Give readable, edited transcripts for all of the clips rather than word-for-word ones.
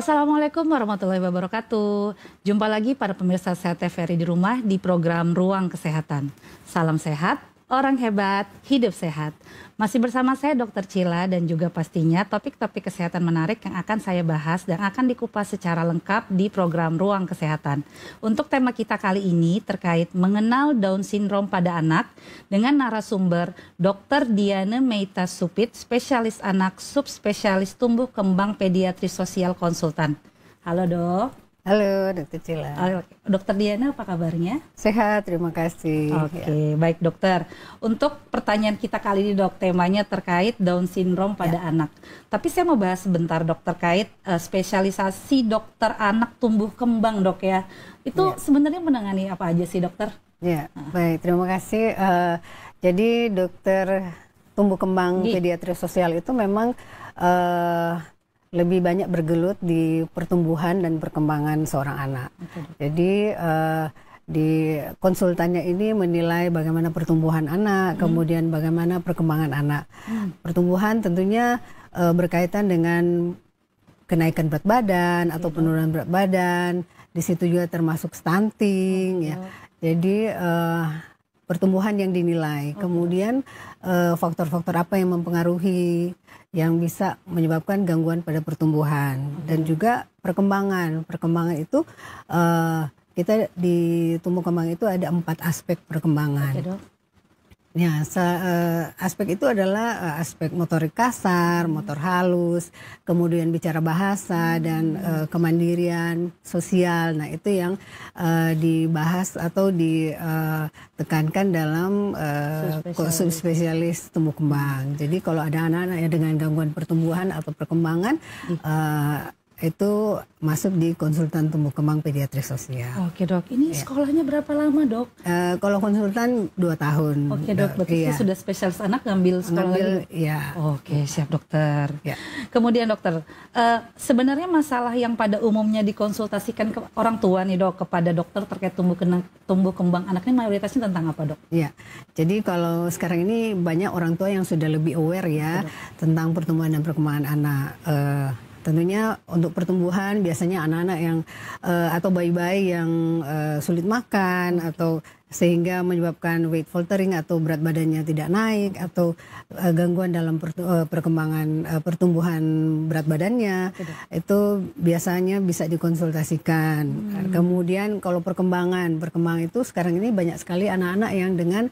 Assalamualaikum warahmatullahi wabarakatuh. Jumpa lagi para pemirsa Sehat TVRI di rumah di program Ruang Kesehatan. Salam sehat, orang hebat, hidup sehat. Masih bersama saya Dr. Cila dan juga pastinya topik-topik kesehatan menarik yang akan saya bahas dan akan dikupas secara lengkap di program Ruang Kesehatan. Untuk tema kita kali ini terkait mengenal Down Syndrome pada anak dengan narasumber Dr. Diana Meita Supit, spesialis anak, subspesialis tumbuh kembang pediatri sosial konsultan. Halo dok. Halo Dr. Cila. Dokter Diana, apa kabarnya? Sehat, terima kasih. Oke, baik dokter. Untuk pertanyaan kita kali ini dok, temanya terkait Down Syndrome pada anak. Tapi saya mau bahas sebentar dok terkait spesialisasi dokter anak tumbuh kembang dok ya. Itu sebenarnya menangani apa aja sih dokter? Ya, baik, terima kasih. Jadi dokter tumbuh kembang pediatri sosial itu memang lebih banyak bergelut di pertumbuhan dan perkembangan seorang anak. Jadi di konsultannya ini menilai bagaimana pertumbuhan anak, kemudian bagaimana perkembangan anak. Pertumbuhan tentunya berkaitan dengan kenaikan berat badan atau penurunan berat badan. Di situ juga termasuk stunting. Ya. Jadi pertumbuhan yang dinilai. Kemudian faktor-faktor apa yang mempengaruhi, yang bisa menyebabkan gangguan pada pertumbuhan dan juga perkembangan. Perkembangan itu kita di tumbuh kembang itu ada 4 aspek perkembangan. Ya, aspek itu adalah aspek motorik kasar, motor halus, kemudian bicara bahasa dan kemandirian sosial. Nah, itu yang dibahas atau ditekankan dalam subspesialis tumbuh kembang. Jadi kalau ada anak-anak yang dengan gangguan pertumbuhan atau perkembangan itu masuk di konsultan tumbuh kembang pediatri sosial. Oke dok, ini sekolahnya berapa lama dok? Kalau konsultan 2 tahun. Oke dok, berarti sudah spesialis anak ngambil sekolah lagi? Iya. Oke, siap dokter. Ya. Kemudian dokter, sebenarnya masalah yang pada umumnya dikonsultasikan ke orang tua nih dok, kepada dokter terkait tumbuh kembang anak ini mayoritasnya tentang apa dok? Iya, jadi kalau sekarang ini banyak orang tua yang sudah lebih aware ya tentang pertumbuhan dan perkembangan anak. Tentunya untuk pertumbuhan biasanya anak-anak yang atau bayi-bayi yang sulit makan atau sehingga menyebabkan weight faltering atau berat badannya tidak naik atau gangguan dalam perkembangan pertumbuhan berat badannya itu biasanya bisa dikonsultasikan. Kemudian kalau perkembangan itu sekarang ini banyak sekali anak-anak yang dengan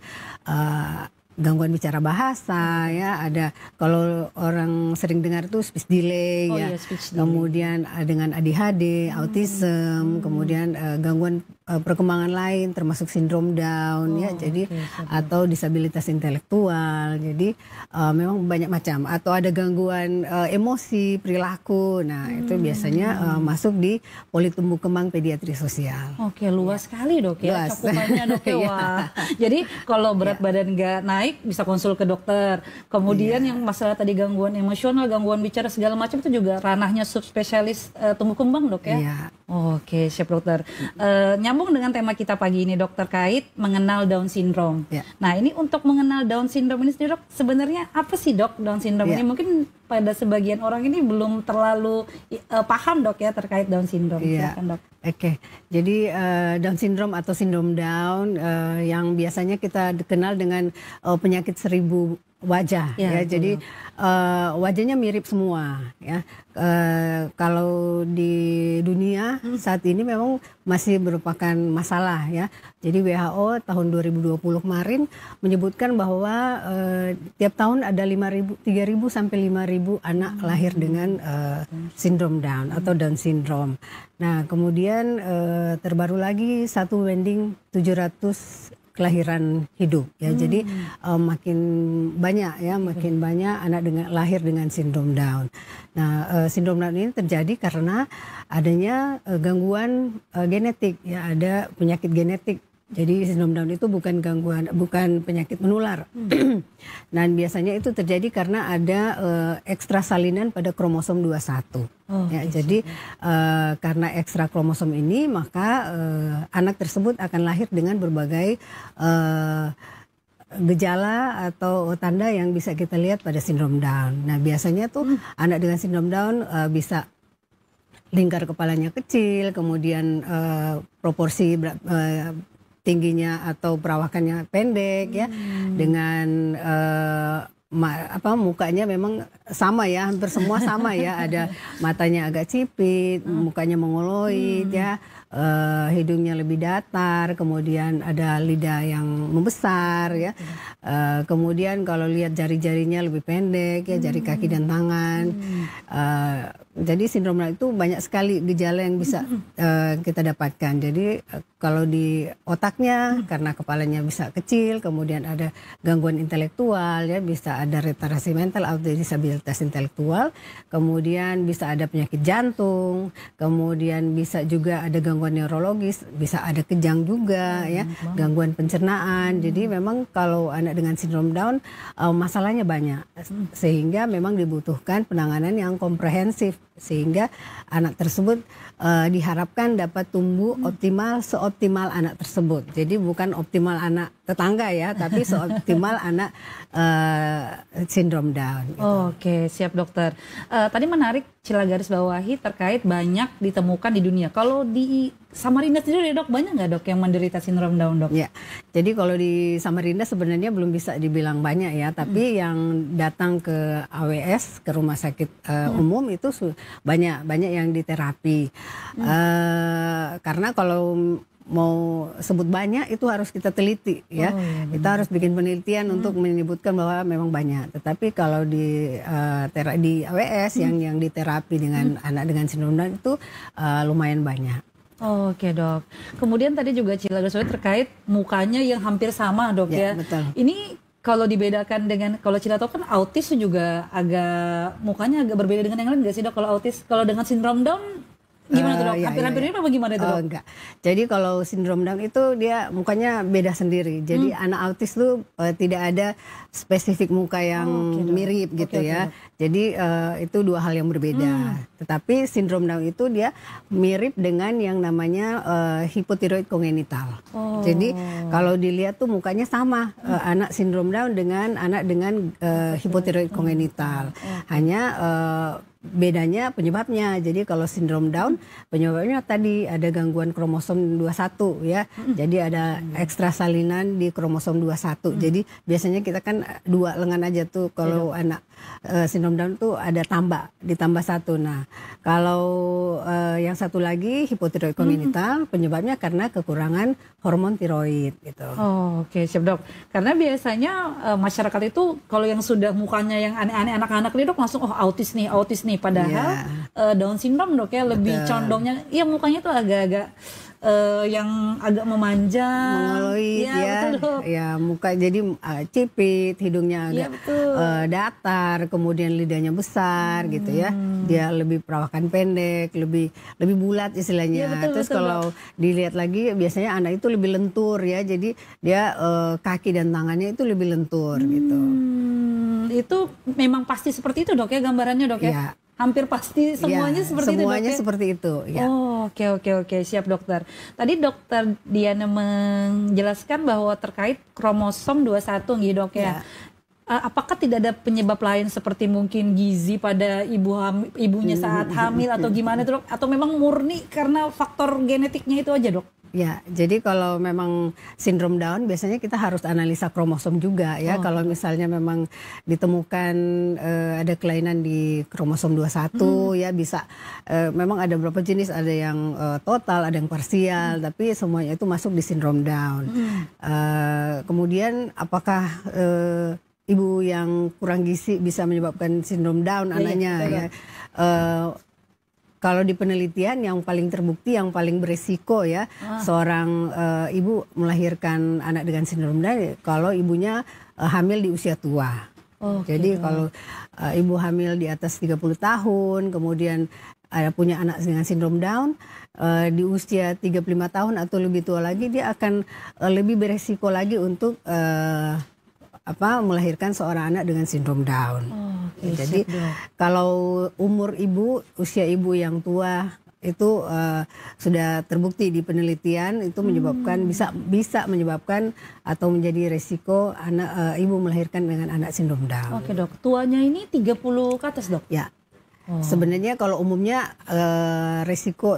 gangguan bicara bahasa ya, ada kalau orang sering dengar tuh speech delay speech delay. Kemudian dengan ADHD, autism, kemudian gangguan perkembangan lain termasuk sindrom Down ya, jadi atau disabilitas intelektual. Jadi memang banyak macam, atau ada gangguan emosi, perilaku. Nah, itu biasanya masuk di politumbuh kembang pediatri sosial. Oke, luas sekali dok ya cakupannya dok ya. Wah. Jadi kalau berat badan nggak naik bisa konsul ke dokter. Kemudian yang masalah tadi gangguan emosional, gangguan bicara segala macam itu juga ranahnya subspesialis tumbuh kembang dok ya. Oke, siap dokter. Nyambung dengan tema kita pagi ini dok, terkait mengenal Down Syndrome. Nah, ini untuk mengenal Down Syndrome ini sendiri dok, sebenarnya apa sih dok Down Syndrome ini? Mungkin pada sebagian orang ini belum terlalu paham dok ya terkait Down Syndrome. Silakan dok. Oke, jadi Down Syndrome atau sindrom Down yang biasanya kita dikenal dengan penyakit 1000 wajah ya. Jadi wajahnya mirip semua ya. Kalau di dunia saat ini memang masih merupakan masalah ya. Jadi WHO tahun 2020 kemarin menyebutkan bahwa tiap tahun ada 3.000 sampai 5.000 anak lahir dengan sindrom Down atau Down syndrome. Nah, kemudian terbaru lagi 700 kelahiran hidup ya. Jadi makin banyak anak lahir dengan sindrom Down. Nah, sindrom Down ini terjadi karena adanya gangguan genetik ya, ada penyakit genetik. Jadi sindrom Down itu bukan penyakit menular. Dan biasanya itu terjadi karena ada ekstrasalinan pada kromosom 21. Jadi karena ekstra kromosom ini maka anak tersebut akan lahir dengan berbagai gejala atau tanda yang bisa kita lihat pada sindrom Down. Nah, biasanya tuh anak dengan sindrom Down bisa lingkar kepalanya kecil, kemudian proporsi tingginya atau perawakannya pendek ya, dengan mukanya memang sama ya, hampir semua sama ya, ada matanya agak sipit, mukanya mongoloid ya, hidungnya lebih datar, kemudian ada lidah yang membesar ya, kemudian kalau lihat jari-jarinya lebih pendek ya, jari kaki dan tangan. Jadi sindrom Down itu banyak sekali gejala yang bisa kita dapatkan. Jadi kalau di otaknya karena kepalanya bisa kecil, kemudian ada gangguan intelektual ya, bisa ada retardasi mental atau disabilitas intelektual, kemudian bisa ada penyakit jantung, kemudian bisa juga ada gangguan neurologis, bisa ada kejang juga ya, gangguan pencernaan. Jadi memang kalau anak dengan sindrom Down masalahnya banyak, sehingga memang dibutuhkan penanganan yang komprehensif, sehingga anak tersebut diharapkan dapat tumbuh optimal seoptimal anak tersebut. Jadi bukan optimal anak tetangga ya, tapi seoptimal anak sindrom Down. Gitu. Oke, siap dokter. Tadi menarik Cila garis bawahi terkait banyak ditemukan di dunia. Kalau di Samarinda sendiri dok, banyak nggak dok yang menderita sindrom Down dok? Ya, jadi kalau di Samarinda sebenarnya belum bisa dibilang banyak ya, tapi yang datang ke AWS, ke rumah sakit umum itu banyak yang diterapi. Karena kalau mau sebut banyak itu harus kita teliti ya. Kita harus bikin penelitian untuk menyebutkan bahwa memang banyak. Tetapi kalau di AWS yang diterapi dengan anak dengan sindrom Down itu lumayan banyak. Oke dok. Kemudian tadi juga Cila garis bawahi terkait mukanya yang hampir sama dok ya. Betul. Ini kalau dibedakan dengan, kalau Cila tahu kan autis juga agak mukanya agak berbeda dengan yang lain nggak sih dok? Kalau autis, kalau dengan sindrom Down gimana tuh dok? Hampir-hampir mirip apa gimana tuh dok? Enggak. Jadi kalau sindrom Down itu dia mukanya beda sendiri. Jadi anak autis tuh tidak ada spesifik muka yang mirip gitu ya. Jadi itu dua hal yang berbeda. Tetapi sindrom Down itu dia mirip dengan yang namanya hipotiroid kongenital. Jadi kalau dilihat tuh mukanya sama anak sindrom Down dengan anak dengan hipotiroid kongenital. Hanya bedanya penyebabnya. Jadi kalau sindrom Down penyebabnya tadi ada gangguan kromosom 21 ya. Jadi ada ekstrasalinan di kromosom 21. Jadi biasanya kita kan 2 lengan aja tuh kalau anak sindrom Down tuh ada ditambah 1. Nah, kalau yang satu lagi hipotiroid kongenital penyebabnya karena kekurangan hormon tiroid gitu. Oke, siap dok. Karena biasanya masyarakat itu kalau yang sudah mukanya yang aneh-aneh anak-anak nih dok langsung autis nih. Padahal Down syndrome dok ya lebih condongnya, ya mukanya tuh agak-agak yang agak memanjang, mongoloid ya, betul, ya muka jadi cipit, hidungnya agak datar, kemudian lidahnya besar gitu ya, dia lebih perawakan pendek, lebih bulat istilahnya. Terus kalau dilihat lagi biasanya anak itu lebih lentur ya, jadi dia kaki dan tangannya itu lebih lentur gitu. Itu memang pasti seperti itu dok ya gambarannya dok ya? Hampir pasti semuanya seperti itu dok ya? Semuanya seperti itu ya. Oke, siap dokter. Tadi dokter Diana menjelaskan bahwa terkait kromosom 21 gitu dok ya. Apakah tidak ada penyebab lain seperti mungkin gizi pada ibunya saat hamil atau gimana dok? Atau memang murni karena faktor genetiknya itu aja dok? Ya, jadi kalau memang sindrom Down biasanya kita harus analisa kromosom juga ya. Kalau misalnya memang ditemukan ada kelainan di kromosom 21 ya bisa memang ada beberapa jenis, ada yang total, ada yang parsial, tapi semuanya itu masuk di sindrom Down. Kemudian apakah ibu yang kurang gizi bisa menyebabkan sindrom Down anaknya ya? Kalau di penelitian yang paling terbukti, yang paling beresiko ya, seorang ibu melahirkan anak dengan sindrom Down kalau ibunya hamil di usia tua. Jadi kalau ibu hamil di atas 30 tahun, kemudian punya anak dengan sindrom Down di usia 35 tahun atau lebih tua lagi, dia akan lebih beresiko lagi untuk melahirkan seorang anak dengan sindrom Down. Jadi kalau umur ibu, usia ibu yang tua itu sudah terbukti di penelitian itu menyebabkan bisa menyebabkan atau menjadi resiko anak ibu melahirkan dengan anak sindrom Down. Oke dok, tuanya ini 30 ke atas dok? Ya. Sebenarnya kalau umumnya risiko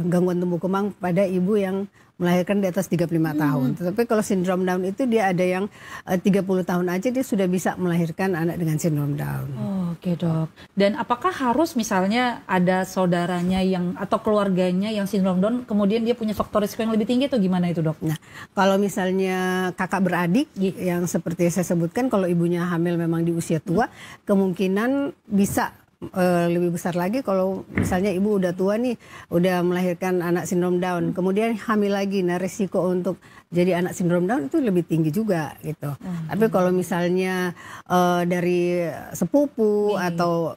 gangguan tumbuh kembang pada ibu yang melahirkan di atas 35 tahun. Tetapi kalau sindrom Down itu dia ada yang 30 tahun aja dia sudah bisa melahirkan anak dengan sindrom Down. Oke dok. Dan apakah harus misalnya ada saudaranya yang atau keluarganya yang sindrom Down kemudian dia punya faktor risiko yang lebih tinggi atau gimana itu dok? Nah, kalau misalnya kakak beradik yang seperti saya sebutkan, kalau ibunya hamil memang di usia tua, kemungkinan bisa lebih besar lagi kalau misalnya ibu udah tua nih, udah melahirkan anak sindrom Down, kemudian hamil lagi, nah risiko untuk jadi anak sindrom Down itu lebih tinggi juga gitu. Tapi kalau misalnya dari sepupu atau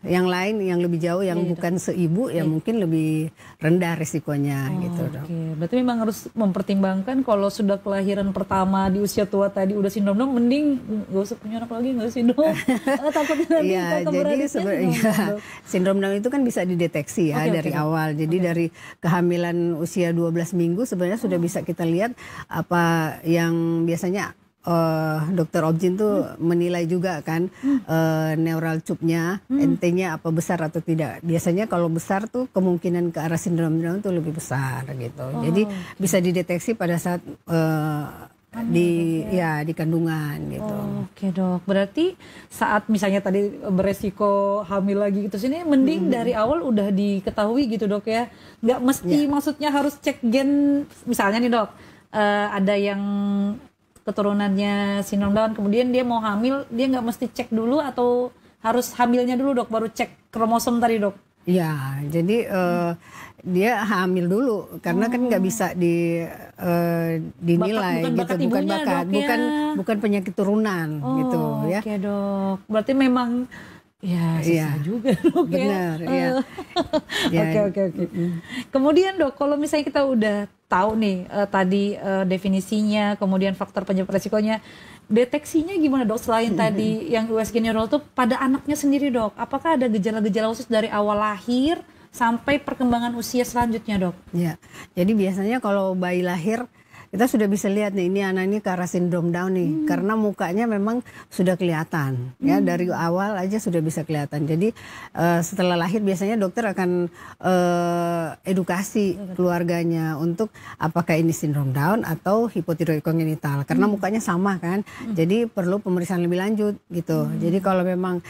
yang lain yang lebih jauh yang bukan seibu ya mungkin lebih rendah risikonya gitu dok. Oke, berarti memang harus mempertimbangkan kalau sudah kelahiran pertama di usia tua tadi udah sindrom Down, mending gak usah punya anak lagi nggak sih dok? Takutnya nanti jadi sebenarnya sindrom Down itu kan bisa dideteksi ya dari awal. Jadi dari kehamilan usia 12 minggu sebenarnya sudah bisa kita lihat apa yang biasanya dokter Objin tuh menilai juga kan neural tube-nya, NT-nya apa besar atau tidak. Biasanya kalau besar tuh kemungkinan ke arah sindrom Down tuh lebih besar gitu. Jadi bisa dideteksi pada saat di kandungan gitu. Oke dok, berarti saat misalnya tadi beresiko hamil lagi gitu sini mending dari awal udah diketahui gitu dok ya. Nggak mesti maksudnya harus cek gen misalnya nih dok, ada yang keturunannya sindrom Down kemudian dia mau hamil, dia nggak mesti cek dulu atau harus hamilnya dulu dok baru cek kromosom tadi dok? Ya, jadi dia hamil dulu karena kan nggak bisa dinilai gitu, bukan bakat, bukan penyakit turunan gitu ya. Oke dok, berarti memang ya susah juga dok. Benar ya. Oke. Kemudian dok, kalau misalnya kita udah tahu nih tadi definisinya, kemudian faktor penyebab resikonya, deteksinya gimana dok selain tadi yang USG neurol tuh pada anaknya sendiri dok? Apakah ada gejala-gejala khusus dari awal lahir sampai perkembangan usia selanjutnya dok? Ya, jadi biasanya kalau bayi lahir kita sudah bisa lihat nih ini anak ini ke arah sindrom Down nih karena mukanya memang sudah kelihatan ya dari awal aja sudah bisa kelihatan. Jadi setelah lahir biasanya dokter akan edukasi keluarganya untuk apakah ini sindrom Down atau hipotiroid kongenital karena mukanya sama kan. Jadi perlu pemeriksaan lebih lanjut gitu. Jadi kalau memang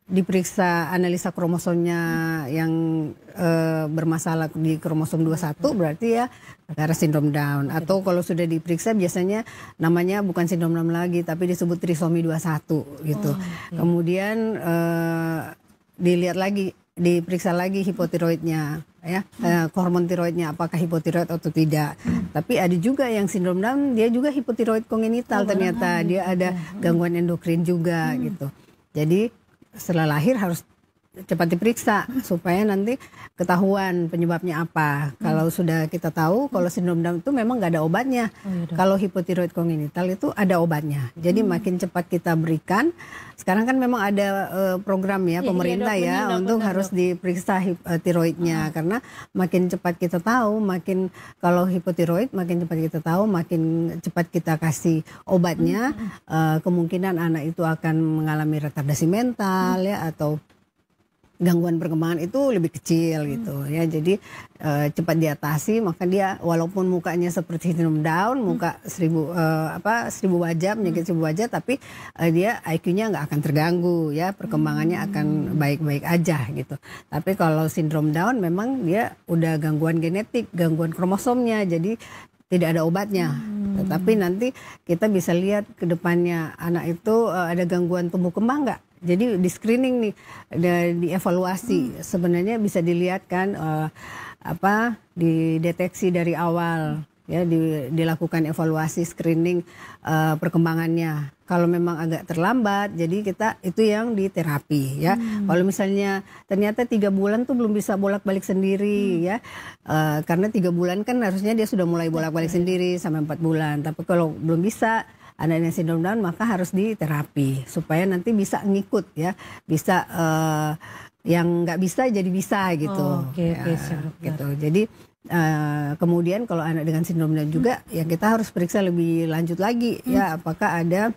diperiksa analisa kromosomnya yang bermasalah di kromosom 21 berarti ya karena sindrom Down. Atau kalau sudah diperiksa biasanya namanya bukan sindrom Down lagi tapi disebut trisomi 21 gitu. Kemudian dilihat lagi, diperiksa lagi hipotiroidnya ya, hormon tiroidnya apakah hipotiroid atau tidak. Tapi ada juga yang sindrom Down dia juga hipotiroid kongenital ternyata dia ada gangguan endokrin juga gitu. Jadi setelah lahir harus cepat diperiksa supaya nanti ketahuan penyebabnya apa. Kalau sudah kita tahu kalau sindrom Down itu memang nggak ada obatnya. Kalau hipotiroid kongenital itu ada obatnya. Jadi makin cepat kita berikan. Sekarang kan memang ada program ya pemerintah untuk harus diperiksa tiroidnya karena makin cepat kita tahu, makin kalau hipotiroid makin cepat kita tahu, makin cepat kita kasih obatnya, kemungkinan anak itu akan mengalami retardasi mental ya atau gangguan perkembangan itu lebih kecil gitu ya. Jadi cepat diatasi, maka dia walaupun mukanya seperti sindrom Down, muka 1000 wajah, penyakit 1000 wajah, tapi dia IQ-nya nggak akan terganggu ya, perkembangannya akan baik-baik aja gitu. Tapi kalau sindrom Down memang dia udah gangguan genetik, gangguan kromosomnya, jadi tidak ada obatnya. Tetapi nanti kita bisa lihat ke depannya anak itu ada gangguan tumbuh kembang nggak? Jadi di screening nih, dievaluasi sebenarnya bisa dilihat kan dideteksi dari awal ya, dilakukan evaluasi screening perkembangannya. Kalau memang agak terlambat, jadi kita itu yang di terapi ya. Kalau misalnya ternyata 3 bulan tuh belum bisa bolak-balik sendiri ya, karena 3 bulan kan harusnya dia sudah mulai bolak-balik sendiri sampai 4 bulan. Tapi kalau belum bisa anaknya sindrom Down maka harus diterapi supaya nanti bisa ngikut ya, bisa yang nggak bisa jadi bisa gitu. Gitu. Jadi kemudian kalau anak dengan sindrom Down juga ya kita harus periksa lebih lanjut lagi ya, apakah ada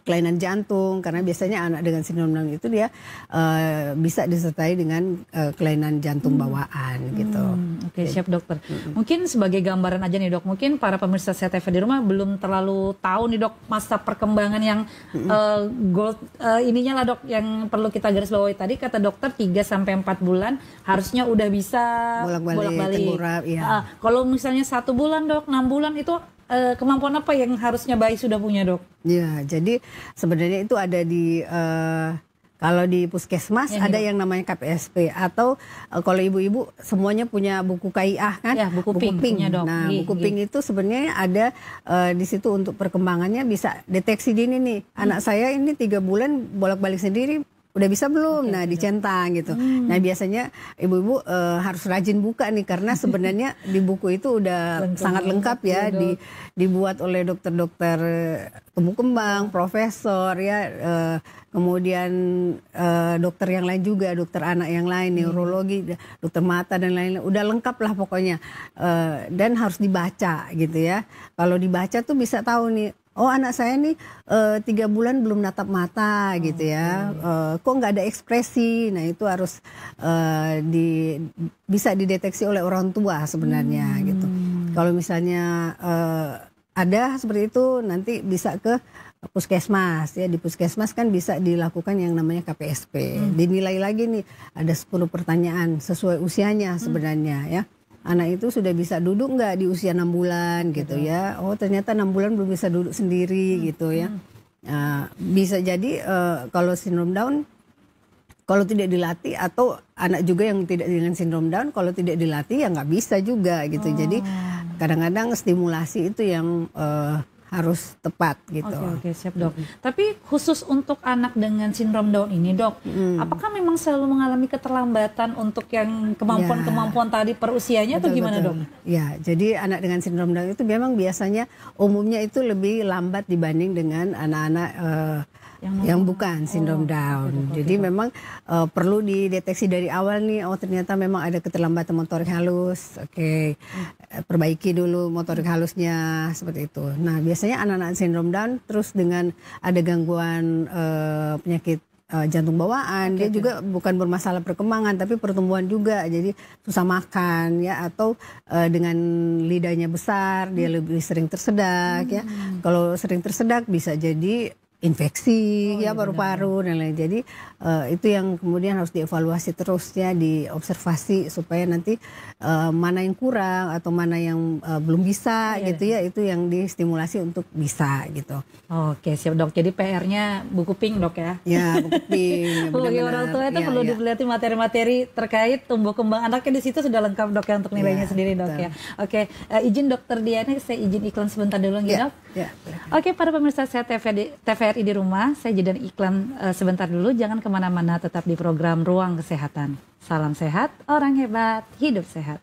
kelainan jantung, karena biasanya anak dengan sindrom Down itu dia bisa disertai dengan kelainan jantung bawaan gitu. Oke, siap dokter. Mungkin sebagai gambaran aja nih dok, mungkin para pemirsa CTV di rumah belum terlalu tahu nih dok masa perkembangan yang ininya lah dok, yang perlu kita garis bawahi tadi kata dokter 3-4 bulan harusnya udah bisa bolak-balik. Tengkurap, ya. Kalau misalnya 1 bulan dok, 6 bulan itu kemampuan apa yang harusnya bayi sudah punya dok? Ya, jadi sebenarnya itu ada di kalau di puskesmas ada yang namanya KPSP, atau kalau ibu-ibu semuanya punya buku KIA kan? Ya, buku pink. Dok. Nah, buku pink itu sebenarnya ada di situ untuk perkembangannya, bisa deteksi dini nih. Anak saya ini 3 bulan bolak-balik sendiri. Udah bisa belum? Nah, dicentang gitu. Nah, biasanya ibu-ibu harus rajin buka nih, karena sebenarnya di buku itu udah sangat lengkap ya, dibuat oleh dokter-dokter tumbuh kembang, profesor ya, kemudian dokter yang lain juga, dokter anak yang lain, neurologi, dokter mata dan lain-lain. Udah lengkap lah pokoknya. Dan harus dibaca gitu ya. Kalau dibaca tuh bisa tahu nih, oh anak saya nih 3 bulan belum natap mata gitu ya, kok nggak ada ekspresi. Nah itu harus bisa dideteksi oleh orang tua sebenarnya gitu. Kalau misalnya ada seperti itu, nanti bisa ke puskesmas ya. Di puskesmas kan bisa dilakukan yang namanya KPSP. Dinilai lagi nih, ada 10 pertanyaan sesuai usianya sebenarnya ya. Anak itu sudah bisa duduk nggak di usia 6 bulan gitu ya. Oh ternyata 6 bulan belum bisa duduk sendiri gitu ya. Bisa jadi kalau sindrom Down, kalau tidak dilatih, atau anak juga yang tidak dengan sindrom Down, kalau tidak dilatih ya nggak bisa juga gitu. Jadi kadang-kadang stimulasi itu yang harus tepat gitu. Oke, siap dok. Tapi khusus untuk anak dengan sindrom Down ini dok, apakah memang selalu mengalami keterlambatan untuk yang kemampuan tadi per usianya, atau gimana dok? Ya, jadi anak dengan sindrom Down itu memang biasanya umumnya itu lebih lambat dibanding dengan anak-anak yang bukan sindrom Down. Jadi memang perlu dideteksi dari awal nih, oh ternyata memang ada keterlambatan motorik halus. Oke, perbaiki dulu motorik halusnya seperti itu. Nah, biasanya anak-anak sindrom Down terus dengan ada gangguan penyakit jantung bawaan, dia juga bukan bermasalah perkembangan tapi pertumbuhan juga. Jadi susah makan ya, atau dengan lidahnya besar, dia lebih sering tersedak ya. Kalau sering tersedak bisa jadi infeksi ya paru-paru dan lain. Jadi itu yang kemudian harus dievaluasi terus ya, diobservasi supaya nanti mana yang kurang atau mana yang belum bisa gitu ya, itu yang distimulasi untuk bisa gitu. Oke, siap dok. Jadi PR-nya buku pink dok ya? Ya, buku pink. Bagi orang tua itu perlu dipelajari materi-materi terkait tumbuh kembang anaknya, di situ sudah lengkap dok ya untuk nilainya sendiri dok ya. Oke, izin dokter Diana, saya izin iklan sebentar dulu ya dok. Oke, para pemirsa saya TVRI di rumah, saya jeda iklan sebentar dulu. Jangan kemana-mana, tetap di program Ruang Kesehatan. Salam sehat, orang hebat, hidup sehat.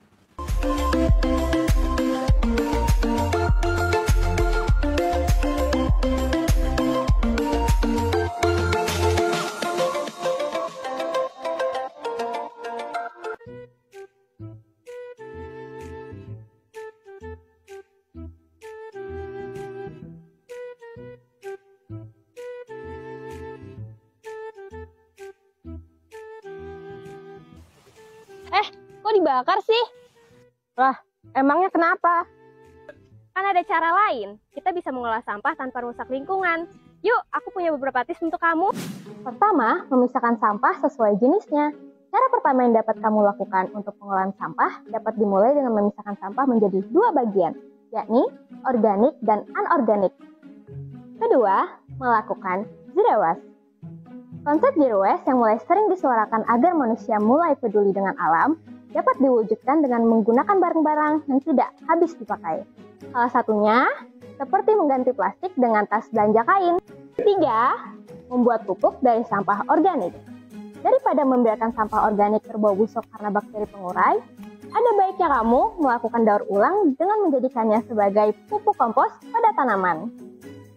Kok dibakar sih? Lah, emangnya kenapa? Kan ada cara lain. Kita bisa mengolah sampah tanpa rusak lingkungan. Yuk, aku punya beberapa tips untuk kamu. Pertama, memisahkan sampah sesuai jenisnya. Cara pertama yang dapat kamu lakukan untuk pengolahan sampah dapat dimulai dengan memisahkan sampah menjadi 2 bagian, yakni organik dan anorganik. Kedua, melakukan zero waste. Konsep zero waste yang mulai sering disuarakan agar manusia mulai peduli dengan alam dapat diwujudkan dengan menggunakan barang-barang yang tidak habis dipakai. Salah satunya, seperti mengganti plastik dengan tas belanja kain. 3. Membuat pupuk dari sampah organik. Daripada membiarkan sampah organik berbau busuk karena bakteri pengurai, ada baiknya kamu melakukan daur ulang dengan menjadikannya sebagai pupuk kompos pada tanaman.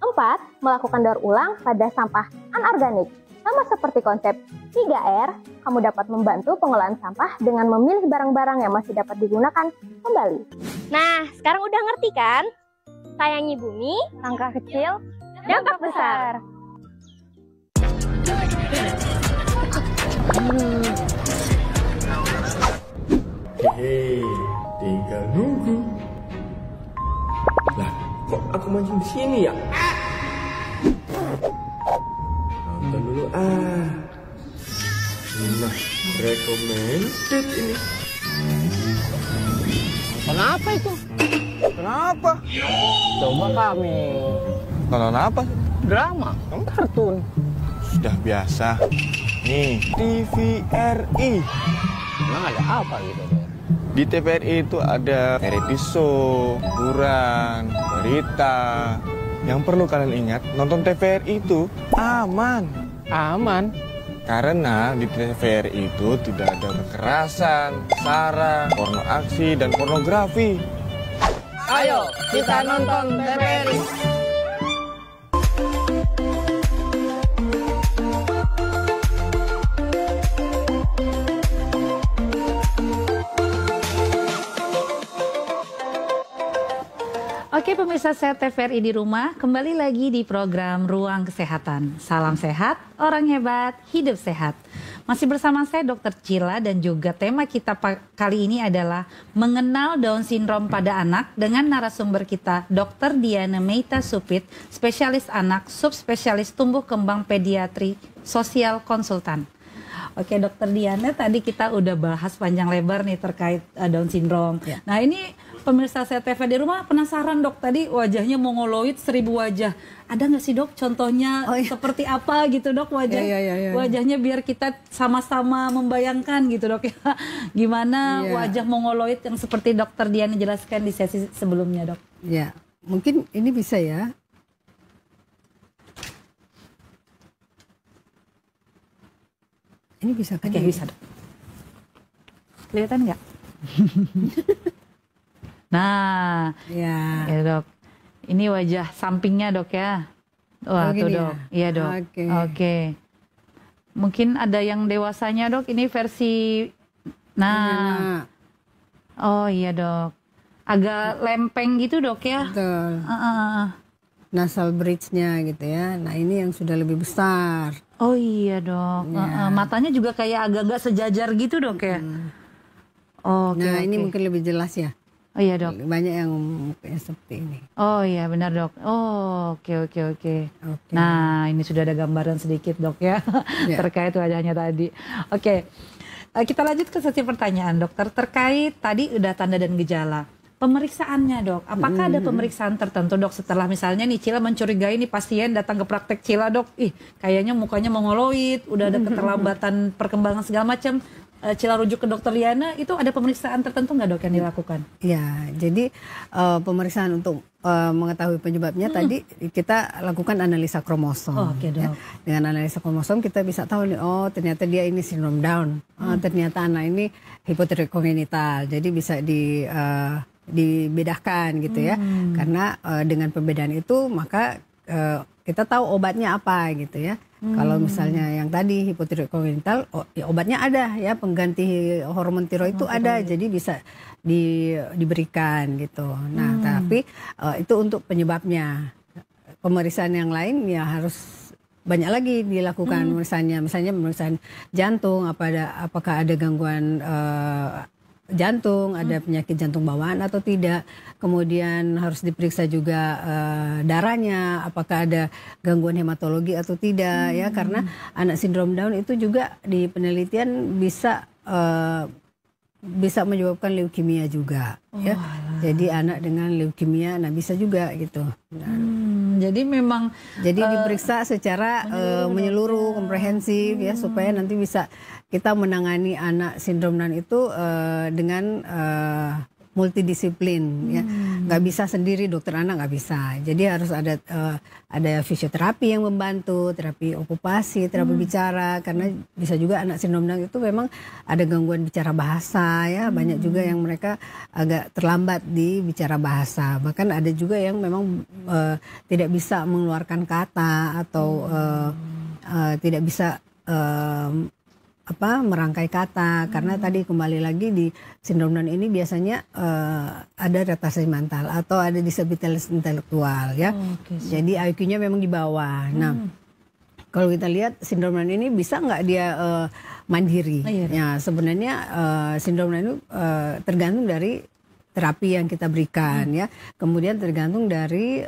4. Melakukan daur ulang pada sampah anorganik. Sama seperti konsep 3R, kamu dapat membantu pengolahan sampah dengan memilih barang-barang yang masih dapat digunakan kembali. Nah, sekarang udah ngerti kan? Sayangi bumi, langkah kecil, Dampak besar. Hehe, tinggal nunggu. Lah, kok aku mancing di sini ya? Nonton dulu ah. Nah, recommended ini. Kenapa itu? Kenapa? Coba kami. Nonton apa? Drama, kartun. Sudah biasa. Nih, TVRI. Emang ada apa gitu deh? Di TVRI itu ada variety show, hiburan, berita. Yang perlu kalian ingat, nonton TVRI itu aman. Aman. Karena di TVRI itu tidak ada kekerasan, sara, porno aksi, dan pornografi. Ayo, kita nonton TVRI. Oke pemirsa sehat TVRI di rumah, kembali lagi di program Ruang Kesehatan. Salam sehat, orang hebat, hidup sehat. Masih bersama saya Dr. Cila dan juga tema kita kali ini adalah mengenal Down Syndrome pada anak dengan narasumber kita Dr. Diana Meita Supit, spesialis anak, subspesialis tumbuh kembang pediatri, sosial konsultan. Oke Dr. Diana, tadi kita udah bahas panjang lebar nih terkait Down Syndrome. Ya. Nah ini pemirsa saya TV di rumah penasaran dok, tadi wajahnya mongoloid 1000 wajah. Ada nggak sih dok contohnya seperti apa gitu dok wajahnya biar kita sama-sama membayangkan gitu dok ya. Gimana wajah mongoloid yang seperti dokter Diana jelaskan di sesi sebelumnya dok. Ya mungkin ini bisa ya. Ini bisa kan? Oke, bisa dok. Kelihatan nggak? Nah, ya dok. Ini wajah sampingnya dok ya. Wah tuh dok. Ya? Iya dok. Oke. Mungkin ada yang dewasanya dok. Ini versi. Nah. Oh iya dok. Agak lempeng gitu dok ya. Betul. Nasal bridge-nya gitu ya. Nah ini yang sudah lebih besar. Oh iya dok. Matanya juga kayak agak-agak sejajar gitu dok ya. Nah ini mungkin lebih jelas ya. Oh iya dok. Banyak yang mukanya seperti ini. Oh iya benar dok. Oh oke. Nah ini sudah ada gambaran sedikit dok ya terkait wajahnya tadi. Oke. Kita lanjut ke sesi pertanyaan dokter terkait tadi udah tanda dan gejala. Pemeriksaannya dok, apakah ada pemeriksaan tertentu dok setelah misalnya nih Cila mencurigai nih pasien datang ke praktek Cila dok, kayaknya mukanya mongoloid, udah ada keterlambatan perkembangan segala macam, Cila rujuk ke dokter Diana, itu ada pemeriksaan tertentu nggak dok yang dilakukan? Ya, jadi pemeriksaan untuk mengetahui penyebabnya tadi kita lakukan analisa kromosom. Oke dok. Ya. Dengan analisa kromosom kita bisa tahu nih, oh ternyata dia ini sindrom Down, ternyata anak ini hipotiroid kongenital, jadi bisa dibedakan gitu ya, karena dengan perbedaan itu maka kita tahu obatnya apa gitu ya. Kalau misalnya yang tadi hipotiroid kongenital, obatnya ada ya, pengganti hormon tiroid itu ada, jadi bisa diberikan gitu. Nah tapi itu untuk penyebabnya. Pemeriksaan yang lain ya harus banyak lagi dilakukan pemeriksaannya, misalnya pemeriksaan jantung, apakah ada gangguan jantung, ada penyakit jantung bawaan atau tidak. Kemudian harus diperiksa juga darahnya, apakah ada gangguan hematologi atau tidak ya, karena anak sindrom Down itu juga di penelitian bisa menyebabkan leukemia juga ya. Jadi anak dengan leukemia bisa juga gitu. Jadi memang diperiksa secara menyeluruh komprehensif ya, supaya nanti bisa kita menangani anak sindrom Down itu dengan multidisiplin ya, nggak bisa sendiri dokter anak, nggak bisa. Jadi harus ada fisioterapi yang membantu, terapi okupasi, terapi bicara, karena bisa juga anak sindrom Down itu memang ada gangguan bicara bahasa ya, banyak juga yang mereka agak terlambat di bicara bahasa, bahkan ada juga yang memang tidak bisa mengeluarkan kata atau tidak bisa merangkai kata, karena tadi kembali lagi di sindrom Down ini biasanya ada retardasi mental atau ada disabilitas intelektual ya. Jadi IQ-nya memang di bawah. Nah, kalau kita lihat sindrom Down ini bisa nggak dia mandiri? Ya, sebenarnya sindrom Down itu tergantung dari terapi yang kita berikan ya. Kemudian tergantung dari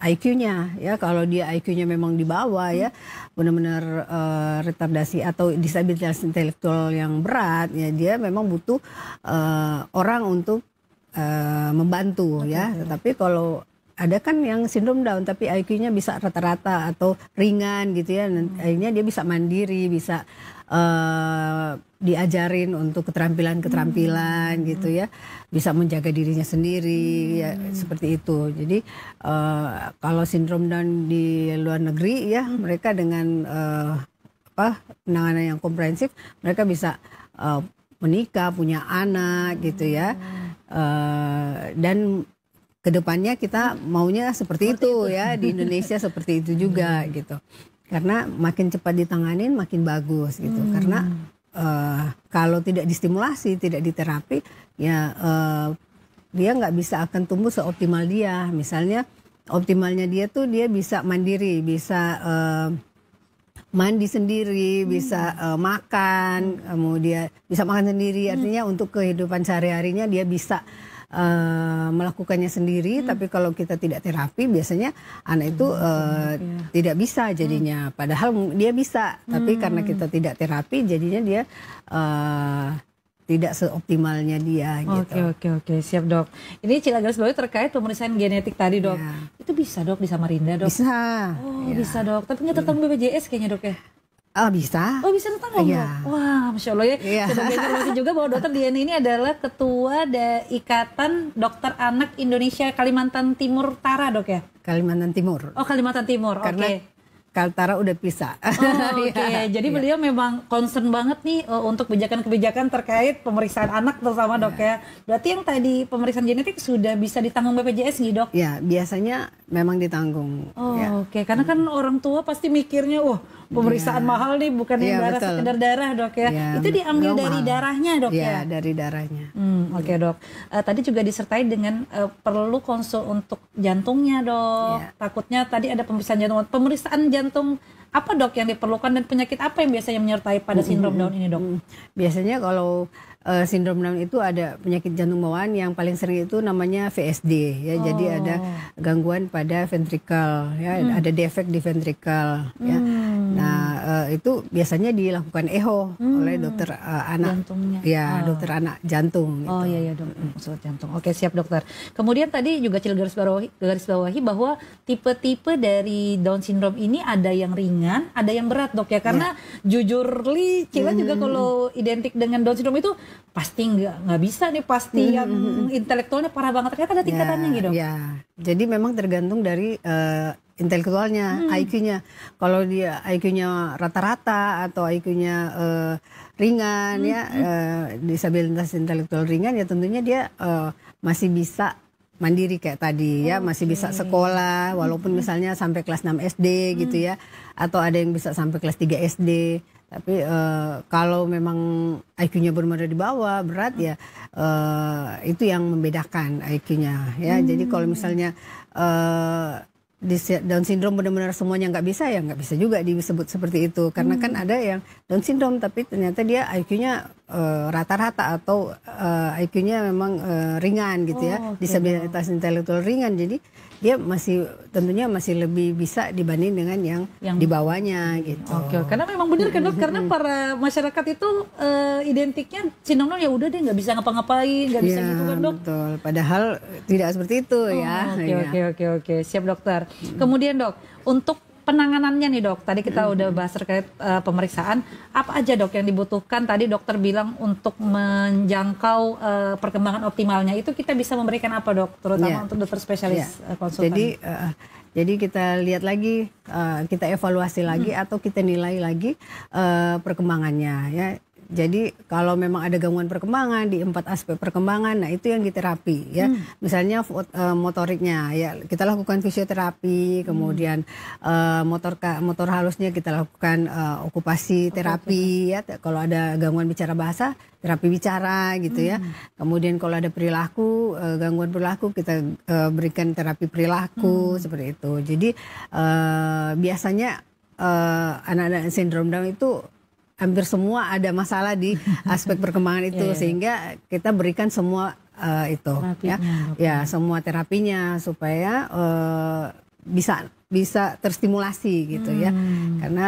IQ-nya ya. Kalau dia IQ-nya memang di bawah ya, benar-benar retardasi atau disabilitas intelektual yang berat ya, dia memang butuh orang untuk membantu ya. Tetapi kalau ada kan yang sindrom Down tapi IQ-nya bisa rata-rata atau ringan gitu ya, akhirnya dia bisa mandiri, bisa diajarin untuk keterampilan-keterampilan gitu ya, bisa menjaga dirinya sendiri ya, seperti itu. Jadi kalau sindrom Down di luar negeri ya, mereka dengan penanganan yang komprehensif, mereka bisa menikah, punya anak gitu ya, dan kedepannya kita maunya seperti itu ya, di Indonesia seperti itu juga gitu. Karena makin cepat ditanganin makin bagus gitu. Karena kalau tidak distimulasi, tidak diterapi, ya dia nggak bisa akan tumbuh seoptimal dia. Misalnya optimalnya dia tuh dia bisa mandiri, bisa mandi sendiri, bisa makan, kemudian bisa makan sendiri. Artinya untuk kehidupan sehari-harinya dia bisa melakukannya sendiri. Tapi kalau kita tidak terapi, biasanya anak itu tidak bisa jadinya. Padahal dia bisa, tapi karena kita tidak terapi, jadinya dia tidak seoptimalnya dia. Gitu. Oke, siap dok. Ini Cilagas Bawi terkait pemeriksaan genetik tadi dok. Itu bisa dok di Samarinda dok? Bisa. Bisa dok. Tapi nggak tertanggung BPJS kayaknya dok ya? Bisa. Oh bisa tertanggung dok? Wah Masya Allah ya. Sebagai informasi juga bahwa dokter Diana ini adalah ketua Ikatan Dokter Anak Indonesia Kalimantan Timur Utara dok ya? Kalimantan Timur. Oh Kalimantan Timur, oke. Kaltara udah pisah. Jadi beliau memang concern banget nih untuk kebijakan-kebijakan terkait pemeriksaan anak terutama dok ya. Berarti yang tadi pemeriksaan genetik sudah bisa ditanggung BPJS nih dok? Ya biasanya memang ditanggung. Oke. Karena kan orang tua pasti mikirnya, wah pemeriksaan mahal nih, bukan yang darah sekedar darah dok ya. Itu diambil dari darahnya dok ya? Dari darahnya. Oke dok. Tadi juga disertai dengan perlu konsul untuk jantungnya dok. Takutnya tadi ada pemeriksaan jantung. Pemeriksaan jantung apa dok yang diperlukan dan penyakit apa yang biasanya menyertai pada sindrom Down ini dok? Biasanya kalau sindrom Down itu ada penyakit jantung bawaan yang paling sering itu namanya VSD ya. Jadi ada gangguan pada ventrikel ya, ada defek di ventrikel ya. Nah, itu biasanya dilakukan echo oleh dokter anak. Jantungnya. Ya, dokter anak jantung gitu. Oh iya dok, maksud jantung. Oke, siap dokter. Kemudian tadi juga Cil garis bawahi bahwa tipe-tipe dari Down syndrome ini ada yang ringan, ada yang berat dok ya. Karena jujur Cila juga kalau identik dengan Down syndrome itu pasti nggak bisa nih, pasti yang intelektualnya parah banget. Ternyata ada tingkatannya gitu. Ya, jadi memang tergantung dari intelektualnya, IQ-nya. Kalau dia IQ-nya rata-rata atau IQ-nya ringan ya, disabilitas intelektual ringan ya, tentunya dia masih bisa mandiri kayak tadi ya, masih bisa sekolah walaupun misalnya sampai kelas 6 SD gitu ya, atau ada yang bisa sampai kelas 3 SD. Tapi kalau memang IQ-nya benar-benar di bawah, berat ya, itu yang membedakan IQ-nya ya. Jadi kalau misalnya Down syndrome benar-benar semuanya nggak bisa, ya nggak bisa juga disebut seperti itu. Karena kan ada yang Down syndrome tapi ternyata dia IQ-nya rata-rata atau IQ-nya memang ringan gitu ya, disabilitas intelektual ringan. Jadi dia masih tentunya masih lebih bisa dibanding dengan yang di bawahnya gitu. Karena memang benar kan dok, karena para masyarakat itu identiknya sindrom Down ya udah deh nggak bisa ngapa-ngapain, nggak bisa gitu kan dok. Betul. Padahal tidak seperti itu ya. Oke, siap dokter. Kemudian dok, untuk penanganannya nih dok, tadi kita udah bahas terkait pemeriksaan, apa aja dok yang dibutuhkan? Tadi dokter bilang untuk menjangkau perkembangan optimalnya itu kita bisa memberikan apa dok, terutama untuk dokter spesialis konsultan. Jadi kita lihat lagi, kita evaluasi lagi atau kita nilai lagi perkembangannya ya. Jadi kalau memang ada gangguan perkembangan di 4 aspek perkembangan, nah itu yang diterapi ya. Misalnya motoriknya ya kita lakukan fisioterapi, kemudian motor halusnya kita lakukan okupasi terapi ya. Kalau ada gangguan bicara bahasa, terapi bicara gitu ya. Kemudian kalau ada perilaku, gangguan perilaku kita berikan terapi perilaku seperti itu. Jadi biasanya anak-anak sindrom Down itu hampir semua ada masalah di aspek perkembangan itu, sehingga kita berikan semua itu Terapinya, ya semua terapinya supaya bisa terstimulasi gitu ya. Karena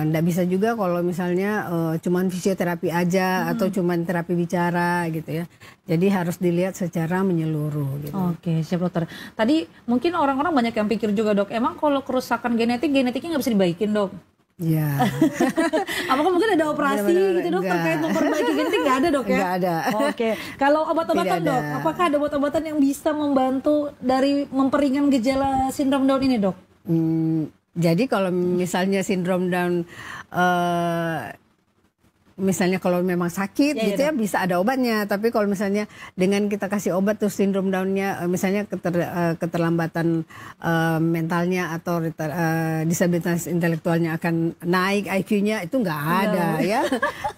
nggak bisa juga kalau misalnya cuman fisioterapi aja atau cuman terapi bicara gitu ya. Jadi harus dilihat secara menyeluruh gitu. Oke, siap dokter. Tadi mungkin orang-orang banyak yang pikir juga dok, emang kalau kerusakan genetiknya nggak bisa dibaikin dok? Ya. Apakah mungkin ada operasi gitu dok terkait memperbaiki genetik? Nggak ada dok ya? Nggak ada. Oke, kalau obat-obatan dok, apakah ada obat-obatan yang bisa membantu dari memperingan gejala sindrom Down ini dok? Jadi kalau misalnya sindrom Down, misalnya kalau memang sakit gitu ya bisa ada obatnya. Tapi kalau misalnya dengan kita kasih obat tuh sindrom Down-nya, misalnya keterlambatan mentalnya atau disabilitas intelektualnya akan naik IQ-nya, itu nggak ada ya.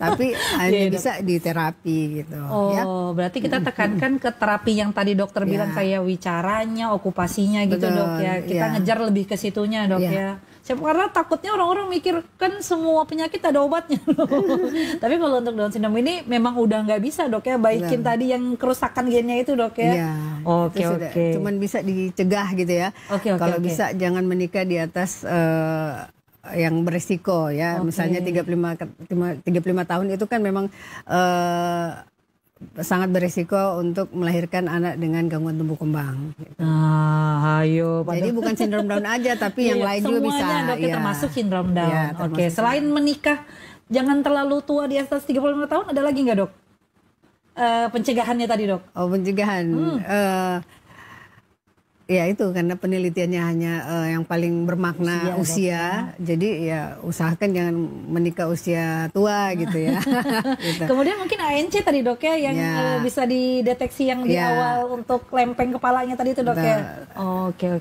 Tapi hanya bisa diterapi gitu. Oh, berarti kita tekankan ke terapi yang tadi dokter bilang kayak wicaranya, okupasinya gitu dok ya. Kita ngejar lebih ke situnya dok ya. Karena takutnya orang-orang mikir kan semua penyakit ada obatnya. Tapi kalau untuk Down syndrome ini memang udah nggak bisa dok ya, baikin tadi yang kerusakan gennya itu dok ya. Oke. Cuman bisa dicegah gitu ya. Kalau bisa jangan menikah di atas yang beresiko ya. Misalnya 35 tahun itu kan memang sangat beresiko untuk melahirkan anak dengan gangguan tumbuh kembang. Gitu. Jadi bukan sindrom Down aja, tapi yang lain juga bisa. Semuanya dok, termasuk sindrom Down. Oke, selain menikah, jangan terlalu tua di atas 35 tahun, ada lagi nggak dok? Pencegahannya tadi dok? Oh, pencegahan. Ya itu karena penelitiannya hanya yang paling bermakna usia. Jadi ya usahakan jangan menikah usia tua gitu ya. Gitu. Kemudian mungkin ANC tadi dok ya yang bisa dideteksi yang di awal untuk lempeng kepalanya tadi itu dok ya. Oke,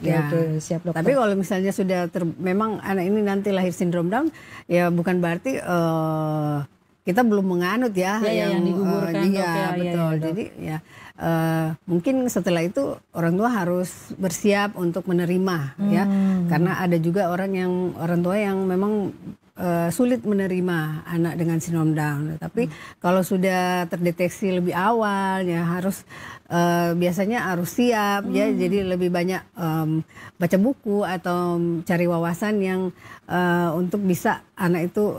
siap dok. Tapi kalau misalnya sudah memang anak ini nanti lahir sindrom Down, ya bukan berarti kita belum menganut ya yang digugurkan dok ya. Betul. Jadi ya mungkin setelah itu orang tua harus bersiap untuk menerima ya, karena ada juga orang tua yang memang sulit menerima anak dengan sindrom Down. Tapi kalau sudah terdeteksi lebih awal ya harus biasanya harus siap ya, jadi lebih banyak baca buku atau cari wawasan yang untuk bisa anak itu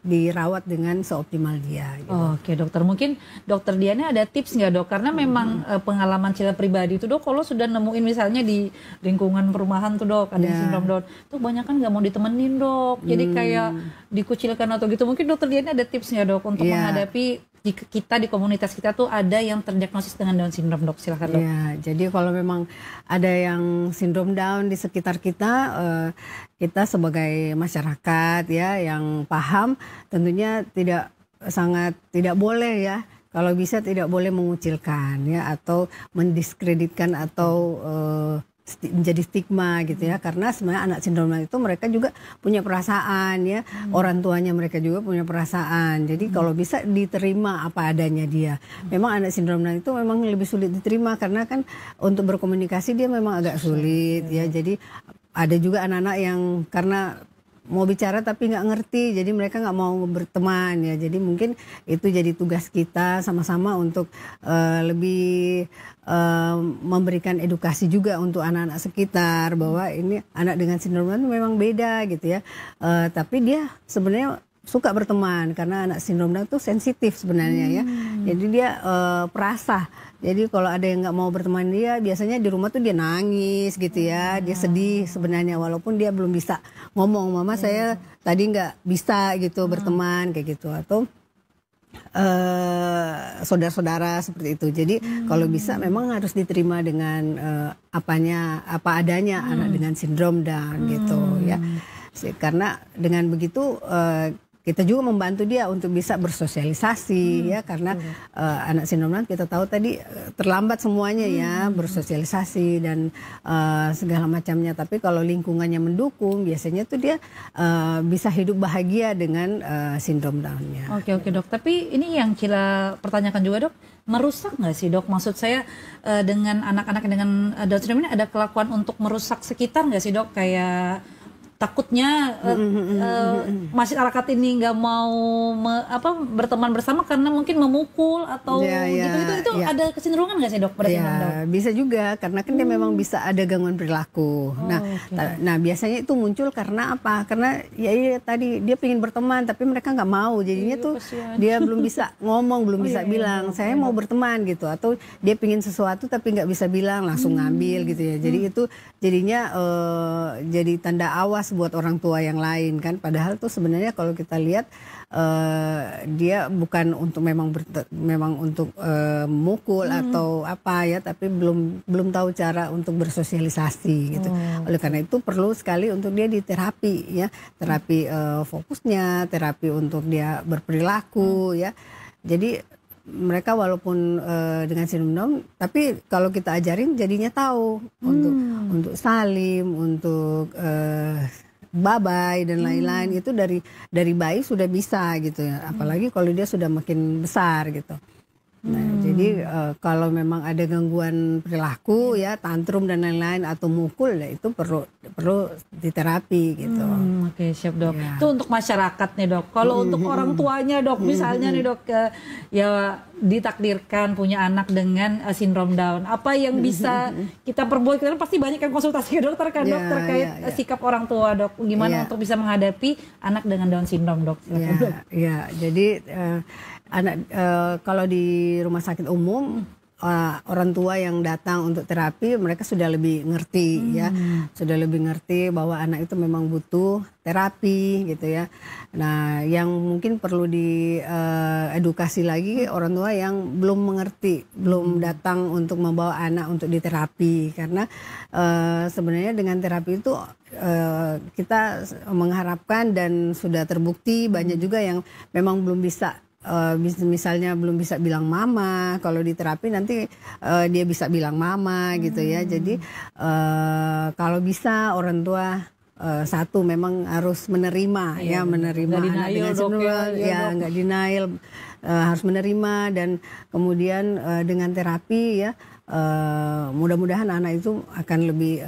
dirawat dengan seoptimal dia. Gitu. Oke dokter, mungkin dokter Diana ada tips nggak dok? Karena memang pengalaman Cila pribadi itu dok, kalau sudah nemuin misalnya di lingkungan perumahan tuh dok ada sindrom Down, tuh banyak kan nggak mau ditemenin dok, jadi kayak dikucilkan atau gitu. Mungkin dokter Diana ada tips nggak dok untuk menghadapi kita di komunitas kita tuh ada yang terdiagnosis dengan Down syndrome dok? Silakan dok. Ya, jadi kalau memang ada yang sindrom Down di sekitar kita, kita sebagai masyarakat ya yang paham tentunya sangat tidak boleh ya, kalau bisa tidak boleh mengucilkan ya atau mendiskreditkan atau menjadi stigma gitu ya, karena sebenarnya anak sindrom Down itu mereka juga punya perasaan ya, orang tuanya mereka juga punya perasaan. Jadi kalau bisa diterima apa adanya dia. Memang anak sindrom Down itu memang lebih sulit diterima karena kan untuk berkomunikasi dia memang agak sulit ya. Jadi ada juga anak-anak yang karena mau bicara tapi nggak ngerti, jadi mereka nggak mau berteman ya. Jadi mungkin itu jadi tugas kita sama-sama untuk lebih memberikan edukasi juga untuk anak-anak sekitar bahwa ini anak dengan sindrom Down memang beda gitu ya. Tapi dia sebenarnya suka berteman karena anak sindrom Down itu sensitif sebenarnya ya. Jadi dia perasa. Jadi kalau ada yang nggak mau berteman dia, biasanya di rumah tuh dia nangis gitu ya, dia sedih sebenarnya walaupun dia belum bisa ngomong, mama saya tadi nggak bisa gitu berteman kayak gitu, atau saudara-saudara seperti itu. Jadi kalau bisa memang harus diterima dengan apa adanya anak dengan sindrom Down gitu ya. Karena dengan begitu kita juga membantu dia untuk bisa bersosialisasi ya, karena anak sindrom Down kita tahu tadi terlambat semuanya ya bersosialisasi dan segala macamnya. Tapi kalau lingkungannya mendukung, biasanya tuh dia bisa hidup bahagia dengan sindrom Down-nya. Oke Dok, tapi ini yang Cila pertanyakan juga Dok, merusak nggak sih Dok? Maksud saya dengan anak-anak dengan Down syndrome ini ada kelakuan untuk merusak sekitar nggak sih Dok? Kayak takutnya masyarakat ini nggak mau berteman bersama karena mungkin memukul atau itu ada kecenderungan nggak sih Dok? Bisa juga karena kan dia memang bisa ada gangguan perilaku. Nah biasanya itu muncul karena apa? Karena ya tadi dia pengen berteman tapi mereka nggak mau, jadinya tuh dia belum bisa ngomong, belum bisa bilang saya mau berteman gitu, atau dia pengen sesuatu tapi nggak bisa bilang, langsung ngambil gitu ya. Jadi itu jadinya jadi tanda awas buat orang tua yang lain kan, padahal tuh sebenarnya kalau kita lihat dia bukan untuk memang untuk mukul atau apa ya, tapi belum tahu cara untuk bersosialisasi gitu. Oleh karena itu perlu sekali untuk dia diterapi ya, terapi fokusnya, terapi untuk dia berperilaku ya. Jadi mereka walaupun dengan sindrom Down, tapi kalau kita ajarin jadinya tahu untuk salim, untuk bye-bye dan lain-lain, itu dari bayi sudah bisa gitu ya. Apalagi kalau dia sudah makin besar gitu. Nah, jadi kalau memang ada gangguan perilaku ya, tantrum dan lain-lain atau mukul ya, itu perlu diterapi gitu. Oke, siap Dok. Ya. Itu untuk masyarakat nih Dok. Kalau untuk orang tuanya Dok, misalnya nih Dok ya ditakdirkan punya anak dengan sindrom Down, apa yang bisa kita perbuat? Karena pasti banyak yang konsultasi ke dokter kan Dok terkait sikap orang tua Dok. Gimana untuk bisa menghadapi anak dengan Down syndrome Dok? Jadi kalau di rumah sakit umum orang tua yang datang untuk terapi mereka sudah lebih ngerti ya, sudah lebih ngerti bahwa anak itu memang butuh terapi gitu ya. Nah, yang mungkin perlu diedukasi lagi orang tua yang belum mengerti, belum datang untuk membawa anak untuk diterapi, karena sebenarnya dengan terapi itu kita mengharapkan dan sudah terbukti banyak juga yang memang belum bisa. Misalnya belum bisa bilang mama, kalau di terapi nanti dia bisa bilang mama gitu ya. Jadi kalau bisa orang tua satu memang harus menerima menerima anak dengan sindrom nggak denial, harus menerima, dan kemudian dengan terapi ya mudah-mudahan anak itu akan lebih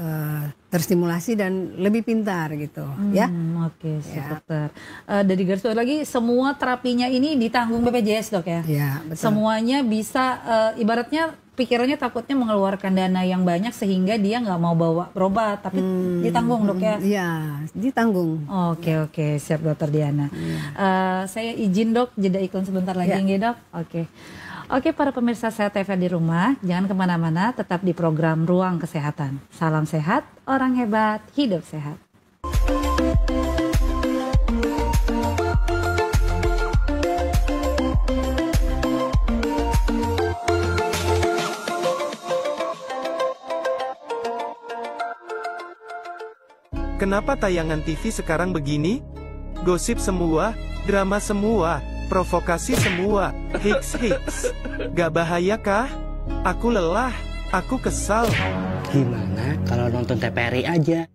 terstimulasi dan lebih pintar gitu ya. Oke, dokter. Dari garis bawah lagi, semua terapinya ini ditanggung BPJS Dok ya? Iya, betul. Semuanya bisa, ibaratnya pikirannya takutnya mengeluarkan dana yang banyak sehingga dia nggak mau bawa berobat, tapi ditanggung Dok ya? Iya, ditanggung. Oke, siap Dokter Diana. Saya izin Dok, jeda iklan sebentar lagi nggih Dok? Oke, para pemirsa Sehat TV di rumah, jangan kemana-mana, tetap di program Ruang Kesehatan. Salam sehat, orang hebat, hidup sehat. Kenapa tayangan TV sekarang begini? Gosip semua, drama semua, provokasi semua, hiks. Gak bahaya kah? Aku lelah, aku kesal. Gimana kalau nonton TVRI aja?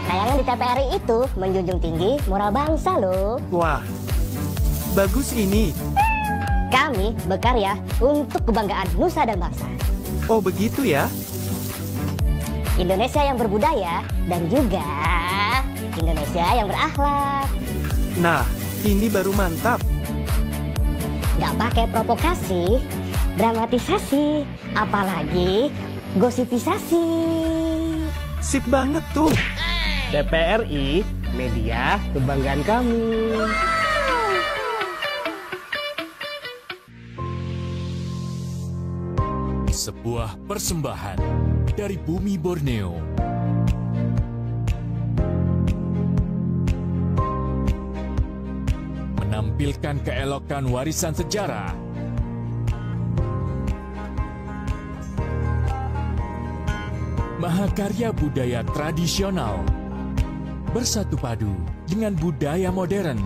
Tayangan di TVRI itu menjunjung tinggi moral bangsa loh. Wah, bagus ini. Kami berkarya untuk kebanggaan nusa dan bangsa. Oh begitu ya? Indonesia yang berbudaya dan juga Indonesia yang berakhlak. Nah, ini baru mantap. Gak pakai provokasi, dramatisasi, apalagi gosipisasi. Sip banget tuh. TVRI, media kebanggaan kami. Sebuah persembahan dari bumi Borneo. Menampilkan keelokan warisan sejarah. Mahakarya budaya tradisional bersatu padu dengan budaya modern.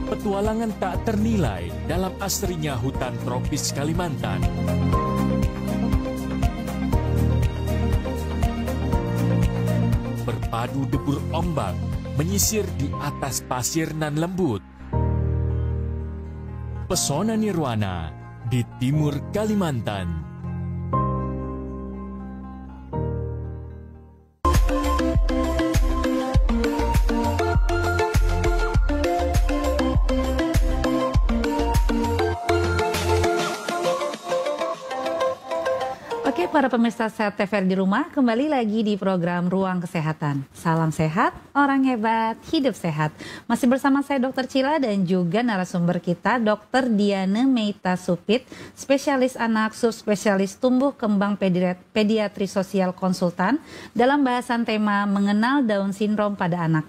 Petualangan tak ternilai dalam asrinya hutan tropis Kalimantan. Berpadu debur ombak menyisir di atas pasir nan lembut. Pesona nirwana di timur Kalimantan. Oke, para pemirsa Sehat TVRI di rumah, kembali lagi di program Ruang Kesehatan. Salam sehat, orang hebat, hidup sehat. Masih bersama saya Dr. Cila dan juga narasumber kita Dr. Diana Meita Supit, spesialis anak, subspesialis tumbuh kembang pediatri sosial konsultan dalam bahasan tema mengenal Down syndrome pada anak.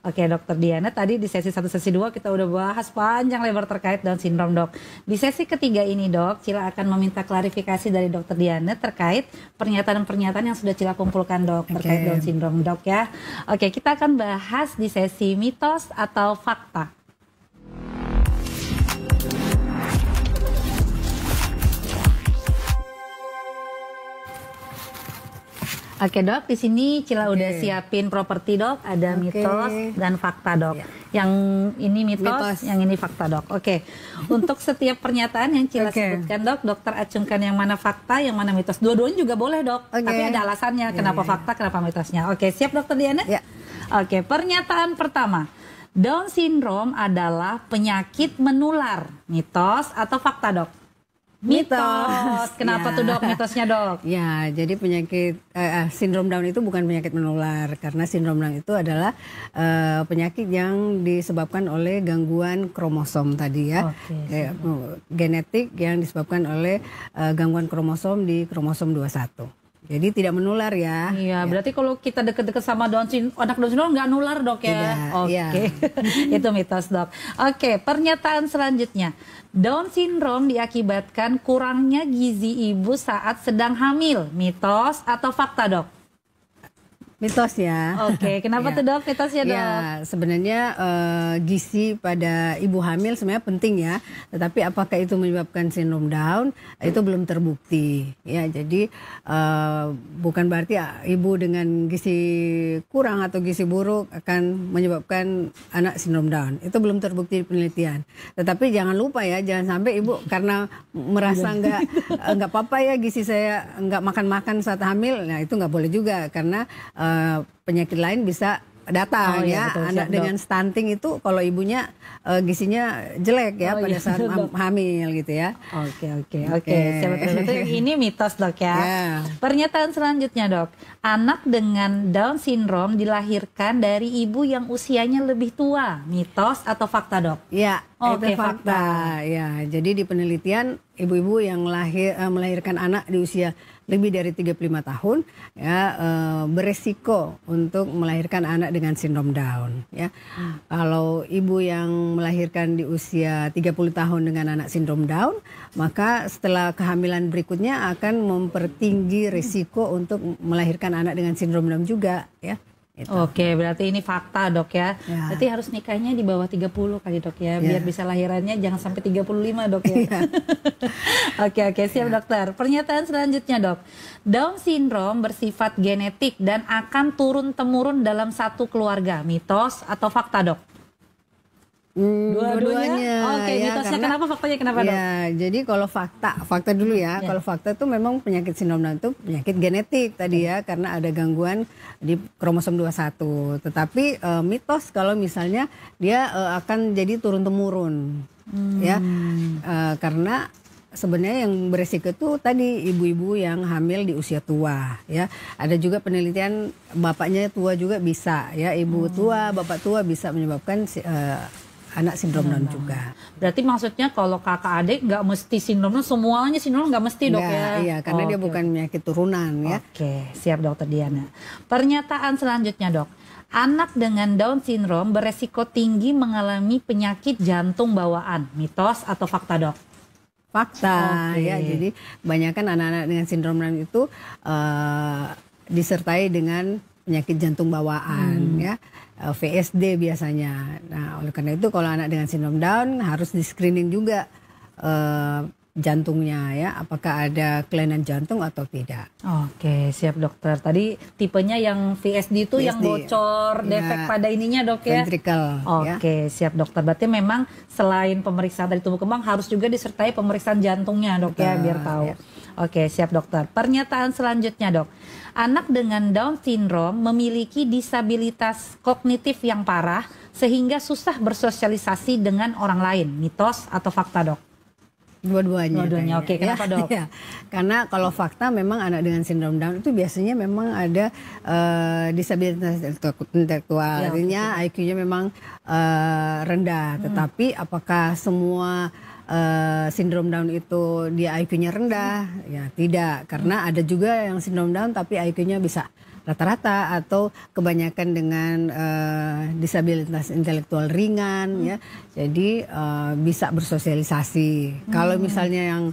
Oke, Dokter Diana, tadi di sesi 1, sesi 2 kita udah bahas panjang lebar terkait Down syndrome, Dok. Di sesi ketiga ini, Dok, Cila akan meminta klarifikasi dari Dokter Diana terkait pernyataan-pernyataan yang sudah Cila kumpulkan, Dok, terkait Down syndrome, Dok, ya. Oke, kita akan bahas di sesi mitos atau fakta. Oke, Dok, di sini Cila udah siapin properti, Dok. Ada mitos dan fakta, Dok. Yang ini mitos, yang ini fakta, Dok. Oke. Untuk setiap pernyataan yang Cila sebutkan, Dok, dokter acungkan yang mana fakta, yang mana mitos. Dua-duanya juga boleh, Dok. Tapi ada alasannya kenapa fakta, kenapa mitosnya. Oke, siap, Dokter Diana? Ya. Oke, pernyataan pertama. Down syndrome adalah penyakit menular. Mitos atau fakta, Dok? Mitos. Kenapa tuh, Dok, mitosnya, Dok? Ya, jadi penyakit sindrom Down itu bukan penyakit menular, karena sindrom Down itu adalah penyakit yang disebabkan oleh gangguan kromosom tadi, ya. Genetik yang disebabkan oleh gangguan kromosom di kromosom 21. Jadi tidak menular, ya. Iya, berarti kalau kita deket-deket sama anak Down syndrome nggak nular, Dok, ya? Oke. Itu mitos, Dok. Oke, pernyataan selanjutnya. Down syndrome diakibatkan kurangnya gizi ibu saat sedang hamil. Mitos atau fakta, Dok? Mitos, ya. Oke, kenapa tuh, Dok, mitosnya, Dok? Ya, sebenarnya gizi pada ibu hamil sebenarnya penting, ya. Tetapi apakah itu menyebabkan sindrom Down, itu belum terbukti. Ya, jadi bukan berarti ibu dengan gizi kurang atau gizi buruk akan menyebabkan anak sindrom Down. Itu belum terbukti di penelitian. Tetapi jangan lupa, ya, jangan sampai ibu karena merasa nggak apa-apa, ya, gizi saya nggak makan saat hamil. Nah, itu nggak boleh juga, karena penyakit lain bisa datang, ya. Betul, anak dengan stunting itu kalau ibunya gizinya jelek, ya, pada saat hamil, gitu, ya. Oke. Ini mitos, Dok, ya. Pernyataan selanjutnya, Dok. Anak dengan Down syndrome dilahirkan dari ibu yang usianya lebih tua. Mitos atau fakta, Dok? Ya, itu fakta. Ya, jadi di penelitian ibu-ibu yang melahirkan anak di usia lebih dari 35 tahun, ya, beresiko untuk melahirkan anak dengan sindrom Down, ya. Kalau ibu yang melahirkan di usia 30 tahun dengan anak sindrom Down, maka setelah kehamilan berikutnya akan mempertinggi risiko untuk melahirkan anak dengan sindrom Down juga, ya. Itu. Oke, berarti ini fakta, Dok, ya. Berarti harus nikahnya di bawah 30 kali, Dok, ya. Biar bisa lahirannya jangan sampai 35, Dok, ya. Oke, siap, Dokter. Pernyataan selanjutnya, Dok. Down syndrome bersifat genetik dan akan turun-temurun dalam satu keluarga. Mitos atau fakta, Dok? Dua-duanya. Oke, mitosnya kenapa, faktanya kenapa, Dok? Ya, jadi kalau fakta dulu, ya. Kalau fakta itu memang penyakit sindrom Down itu penyakit genetik tadi, ya, karena ada gangguan di kromosom 21. Tetapi mitos kalau misalnya dia akan jadi turun-temurun, ya. Karena sebenarnya yang beresiko itu tadi ibu-ibu yang hamil di usia tua, ya. Ada juga penelitian bapaknya tua juga bisa, ya. Ibu tua, bapak tua bisa menyebabkan anak sindrom Down juga. Berarti maksudnya kalau kakak adik nggak mesti sindrom Down, semuanya sindrom nggak mesti dok ya? Iya, karena dia bukan penyakit turunan ya. Oke, siap dokter Diana. Pernyataan selanjutnya dok, anak dengan Down syndrome beresiko tinggi mengalami penyakit jantung bawaan, mitos atau fakta dok? Fakta ya, jadi kebanyakan anak-anak dengan sindrom Down itu disertai dengan penyakit jantung bawaan ya, VSD biasanya. Nah, oleh karena itu kalau anak dengan sindrom Down harus di screening juga jantungnya ya, apakah ada kelainan jantung atau tidak. Oke, siap dokter. Tadi tipenya yang VSD itu yang bocor, defek pada ininya dok ya? Ventricle. Oke, siap dokter. Berarti memang selain pemeriksaan dari tubuh kembang harus juga disertai pemeriksaan jantungnya dok ya, biar tahu. Ya. Oke, siap dokter. Pernyataan selanjutnya dok, anak dengan Down syndrome memiliki disabilitas kognitif yang parah sehingga susah bersosialisasi dengan orang lain, mitos atau fakta dok? Dua-duanya. Oke, kenapa dok? Ya. Karena kalau fakta memang anak dengan sindrom Down itu biasanya memang ada disabilitas intelektual, artinya IQ-nya memang rendah. Tetapi apakah semua sindrom Down itu dia IQ-nya rendah? Ya tidak, karena ada juga yang sindrom Down tapi IQ-nya bisa rata-rata atau kebanyakan dengan disabilitas intelektual ringan ya, jadi bisa bersosialisasi. Kalau misalnya yang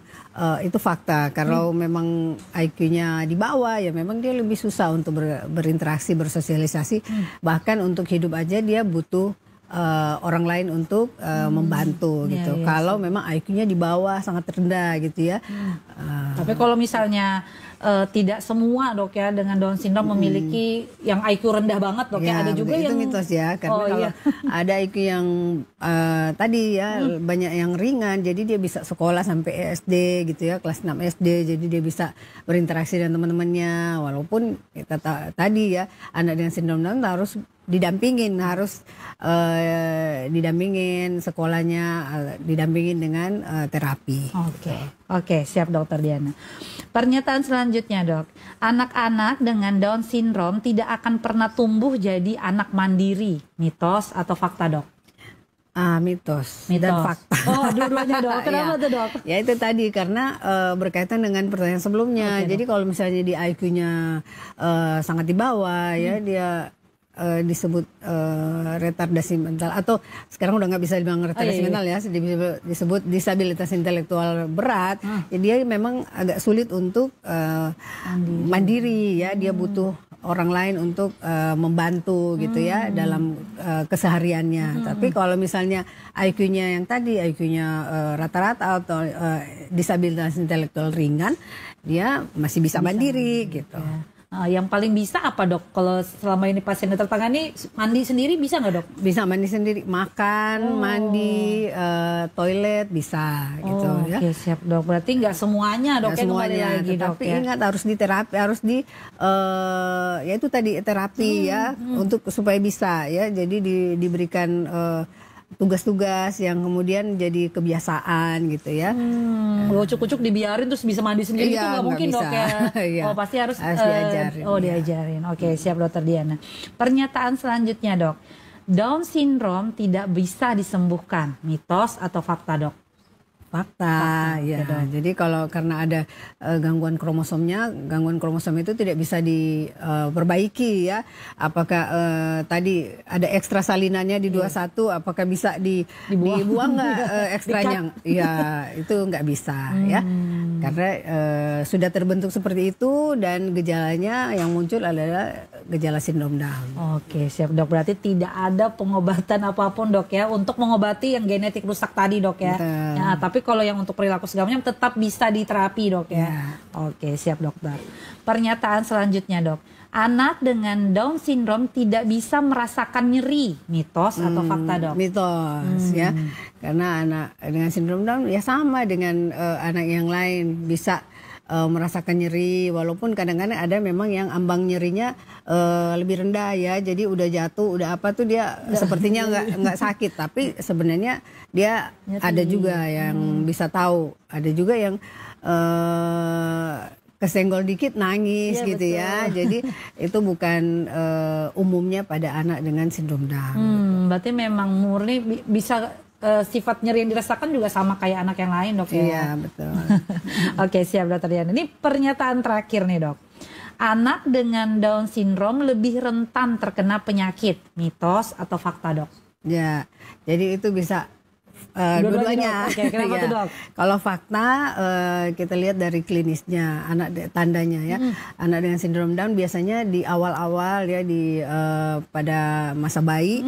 itu fakta, kalau memang IQ-nya di bawah ya memang dia lebih susah untuk berinteraksi, bersosialisasi, bahkan untuk hidup aja dia butuh orang lain untuk membantu gitu. Kalau memang IQ-nya di bawah sangat rendah gitu ya. Tapi kalau misalnya tidak semua dok ya dengan Down syndrome memiliki yang IQ rendah banget dok ya, ada juga itu yang mitos ya, karena kalau ada IQ yang tadi ya banyak yang ringan, jadi dia bisa sekolah sampai SD gitu ya, kelas 6 SD, jadi dia bisa berinteraksi dengan teman-temannya, walaupun kita tadi ya anak dengan sindrom Down harus didampingin, didampingin sekolahnya, didampingin dengan terapi. Oke, siap dokter Diana. Pernyataan selanjutnya dok, anak-anak dengan Down syndrome tidak akan pernah tumbuh jadi anak mandiri, mitos atau fakta dok? Mitos dan fakta. Oh, dua-duanya dok. Kenapa tuh dok? Ya itu tadi karena berkaitan dengan pertanyaan sebelumnya. Jadi kalau misalnya di IQ-nya sangat di bawah ya, dia disebut retardasi mental, atau sekarang udah nggak bisa dibilang retardasi mental ya, disebut disabilitas intelektual berat. Ya, dia memang agak sulit untuk mandiri ya, dia butuh orang lain untuk membantu gitu ya dalam kesehariannya. Tapi kalau misalnya IQ-nya yang tadi IQ-nya rata-rata atau disabilitas intelektual ringan, dia masih bisa mandiri gitu. Yang paling bisa apa dok? Kalau selama ini pasien tertangani mandi sendiri bisa nggak dok? Bisa mandi sendiri, makan, mandi, toilet bisa gitu ya. Oke, siap dok. Berarti nggak semuanya dok ya, kembali lagi dok tapi ya. Ingat harus diterapi, harus ya itu tadi terapi ya untuk supaya bisa ya. Jadi diberikan tugas-tugas yang kemudian jadi kebiasaan gitu ya. Ucuk-ucuk dibiarin terus bisa mandi sendiri itu nggak mungkin bisa. Dok ya. Oh pasti harus diajarin. Diajarin. Oke, siap dokter Diana. Pernyataan selanjutnya dok, Down syndrome tidak bisa disembuhkan, mitos atau fakta dok? Fakta ya. Jadi kalau karena ada gangguan kromosomnya, gangguan kromosom itu tidak bisa diperbaiki ya. Apakah tadi ada ekstra salinannya di 21, apakah bisa dibuang nggak ekstranya? Ya itu nggak bisa ya. Karena sudah terbentuk seperti itu dan gejalanya yang muncul adalah gejala sindrom Down. Oke, siap dok. Berarti tidak ada pengobatan apapun dok ya untuk mengobati yang genetik rusak tadi dok ya. Ya, tapi kalau yang untuk perilaku segamanya tetap bisa diterapi dok ya. Oke, siap dokter. Pernyataan selanjutnya dok, anak dengan Down syndrome tidak bisa merasakan nyeri, mitos atau fakta dok? Mitos ya, karena anak dengan sindrom Down ya sama dengan anak yang lain bisa merasakan nyeri, walaupun kadang-kadang ada memang yang ambang nyerinya lebih rendah ya, jadi udah jatuh udah apa tuh dia sepertinya nggak sakit, tapi sebenarnya dia nyeri. Ada juga yang bisa tahu, ada juga yang kesenggol dikit nangis gitu ya. Jadi itu bukan umumnya pada anak dengan sindrom Down. berarti memang murni bisa sifat nyeri yang dirasakan juga sama kayak anak yang lain, Dok ya? Iya, betul. Oke, siap Dokter Diana. Ini pernyataan terakhir nih, Dok. Anak dengan Down syndrome lebih rentan terkena penyakit, mitos atau fakta, Dok? Ya, jadi itu bisa dua-duanya. Oke, kenapa tuh, Dok? Kalau fakta kita lihat dari klinisnya, tandanya ya. Anak dengan sindrom Down biasanya di awal-awal ya pada masa bayi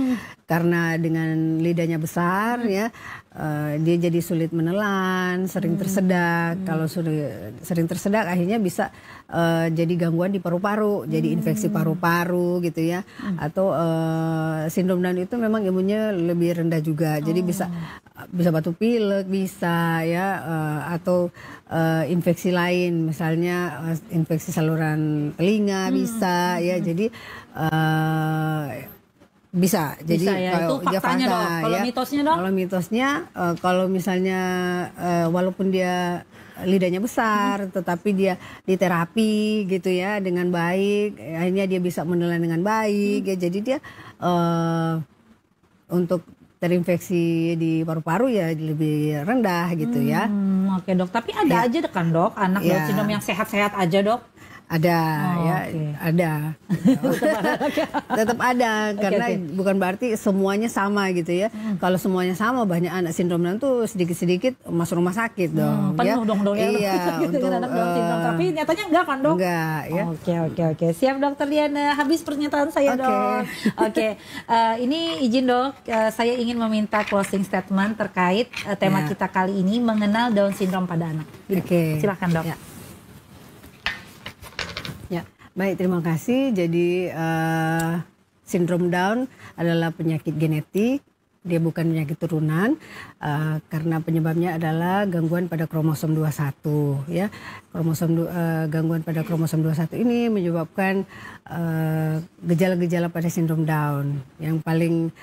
karena dengan lidahnya besar ya, dia jadi sulit menelan, sering tersedak. Kalau sering tersedak akhirnya bisa jadi gangguan di paru-paru, jadi infeksi paru-paru gitu ya. Atau sindrom Down itu memang imunnya lebih rendah juga, jadi bisa batuk pilek bisa ya, atau infeksi lain misalnya infeksi saluran telinga bisa ya, jadi bisa jadi ya, itu faktanya, Dok. Kalau mitosnya, Dok? Kalau mitosnya kalau misalnya walaupun dia lidahnya besar tetapi dia diterapi gitu ya dengan baik, akhirnya dia bisa menelan dengan baik ya, jadi dia untuk terinfeksi di paru-paru ya lebih rendah gitu ya. Oke, Dok, tapi ada aja kan, Dok, anak Down syndrome yang sehat-sehat aja, Dok? Ada ada. Tetap ada karena bukan berarti semuanya sama gitu ya. Kalau semuanya sama, banyak anak sindrom Down tuh sedikit-sedikit masuk rumah sakit dong. Penuh dong ya. Iya, untuk anak Down syndrome, tapi nyatanya enggak kan, Dok? Enggak ya. Oke. Siap, Dokter Diana. Habis pernyataan saya, Dok. Oke. Ini izin, Dok, saya ingin meminta closing statement terkait tema kita kali ini, mengenal Down syndrome pada anak. Oke. Silakan, Dok. Baik, terima kasih. Jadi sindrom Down adalah penyakit genetik, dia bukan penyakit turunan karena penyebabnya adalah gangguan pada kromosom 21 ya. Gangguan pada kromosom 21 ini menyebabkan gejala-gejala pada sindrom Down. Yang paling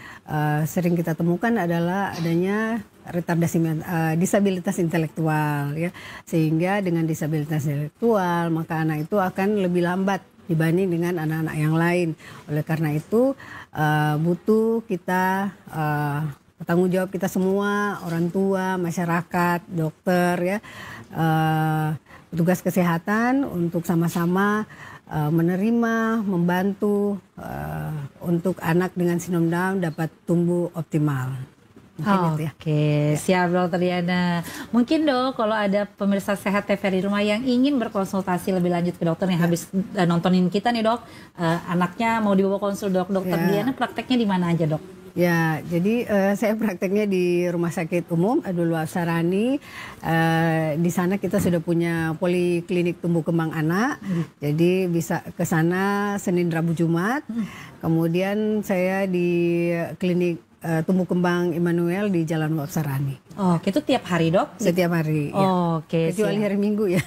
sering kita temukan adalah adanya retardasi disabilitas intelektual ya, sehingga dengan disabilitas intelektual maka anak itu akan lebih lambat dibanding dengan anak-anak yang lain. Oleh karena itu butuh kita tanggung jawab kita semua, orang tua, masyarakat, dokter ya, petugas kesehatan untuk sama-sama menerima, membantu untuk anak dengan sindrom Down dapat tumbuh optimal. Oke, siap Dokter Diana. Mungkin, Dok, kalau ada pemirsa sehat TVRI di rumah yang ingin berkonsultasi lebih lanjut ke dokter yang habis nontonin kita nih, Dok, anaknya mau dibawa konsul, Dokter Diana prakteknya di mana aja, Dok? Ya, jadi saya prakteknya di Rumah Sakit Umum Abdul Wahab Sarani. Di sana kita sudah punya poliklinik tumbuh kembang anak. Jadi bisa ke sana Senin, Rabu, Jumat. Kemudian saya di klinik tumbuh kembang Immanuel di Jalan Wahab Sarani. Oke, itu tiap hari, Dok? Setiap hari. Ya. Oke, kecuali hari Minggu ya.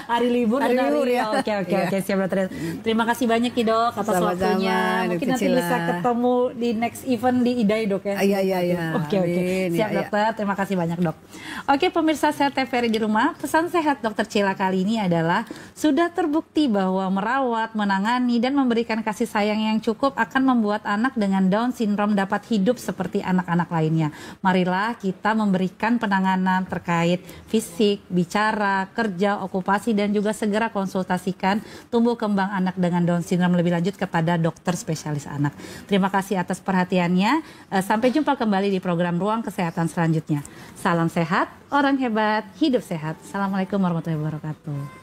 Hari libur. Ya. Oke, siap, Dokter. Terima kasih banyak ya, Dok, atas waktunya. Mungkin nanti bisa ketemu di next event di IDAI, Dok ya. Iya. Oke. Siap, Dokter. Terima kasih banyak, Dok. Oke, pemirsa sehat TVRI di rumah, pesan sehat Dokter Cila kali ini adalah sudah terbukti bahwa merawat, menangani dan memberikan kasih sayang yang cukup akan membuat anak dengan Down syndrome dapat hidup seperti anak-anak lainnya. Marilah kita memberikan penanganan terkait fisik, bicara, kerja, okupasi, dan juga segera konsultasikan tumbuh kembang anak dengan Down syndrome lebih lanjut kepada dokter spesialis anak. Terima kasih atas perhatiannya. Sampai jumpa kembali di program Ruang Kesehatan selanjutnya. Salam sehat, orang hebat, hidup sehat. Assalamualaikum warahmatullahi wabarakatuh.